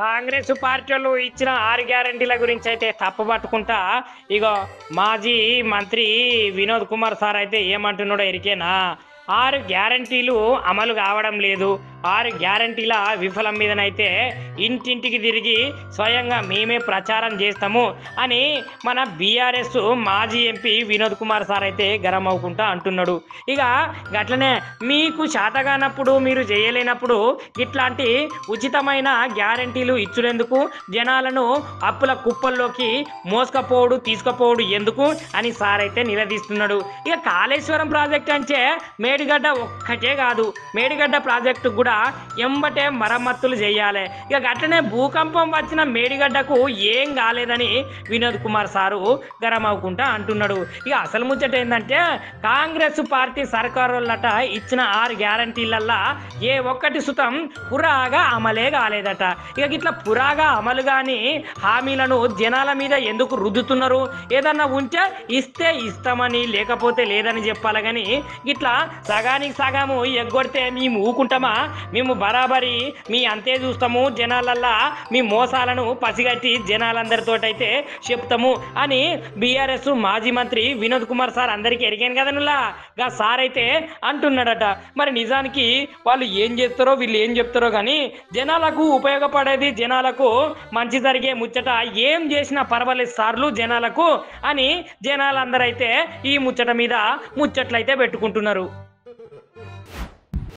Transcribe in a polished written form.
Congress party వాళ్ళు ఇచ్చిన 6 గ్యారంటీల గురించి అయితే తప్పు పట్టుకుంటా ఇగో మాజీ మంత్రి వినోద్ కుమార్ సార్ అయితే ఏమంటున్నాడో ఎరికేనా. 6 గ్యారంటీలు అమలు కావడం లేదు. 6 గ్యారంటీల విఫలం మీదనైతే ఇంటింటికి తిరిగి స్వయంగా మేమే ప్రచారం చేస్తాము అని మన బీఆర్ఎస్ మాజీ ఎంపీ వినోద్ కుమార్ సార్ అయితే గరం అవుకుంటా అంటున్నాడు. ఇక గట్లనే మీకు శాతగానప్పుడు మీరు చేయలేనప్పుడు ఇట్లాంటి ఉచితమైన గ్యారంటీలు ఇచ్చులేందుకు, జనాలను అప్పుల కుప్పల్లోకి మోసుకపోవడు తీసుకుపోవడు ఎందుకు అని సార్ అయితే నిలదీస్తున్నాడు. ఇక కాళేశ్వరం ప్రాజెక్ట్ అంటే మేడిగడ్డ ఒక్కటే కాదు, మేడిగడ్డ ప్రాజెక్టు కూడా ఎంబటే మరమ్మతులు చేయాలి. ఇక అట్లనే భూకంపం వచ్చిన మేడిగడ్డకు ఏం కాలేదని వినోద్ కుమార్ సారు గరం అవుకుంటా అంటున్నాడు. ఇక అసలు ముచ్చట ఏంటంటే కాంగ్రెస్ పార్టీ సర్కారులట ఇచ్చిన 6 గ్యారంటీలల్లా ఏ ఒక్కటి సుతం పురాగా అమలే కాలేదట. ఇక ఇట్లా పురాగా అమలు కాని హామీలను జనాల మీద ఎందుకు రుద్దుతున్నారు? ఏదన్నా ఉంటే ఇస్తే ఇస్తామని, లేకపోతే లేదని చెప్పాలి. కానీ ఇట్లా సగానికి సగము ఎగ్గొడితే మేము ఊకుంటామా? మేము బరాబరి మీ అంతే చూస్తాము, జనాలల్లా మీ మోసాలను పసిగట్టి జనాలందరితోటైతే చెప్తాము అని బీఆర్ఎస్ మాజీ మంత్రి వినోద్ కుమార్ సార్ అందరికీ ఎరిగాను కదా నుల్లా గా సార్ అయితే అంటున్నాడట. మరి నిజానికి వాళ్ళు ఏం చేస్తారో వీళ్ళు ఏం చెప్తారో కానీ జనాలకు ఉపయోగపడేది, జనాలకు మంచి జరిగే ముచ్చట ఏం చేసినా పర్వాలేదు సార్లు జనాలకు అని జనాలందరైతే ఈ ముచ్చట మీద ముచ్చట్లయితే పెట్టుకుంటున్నారు.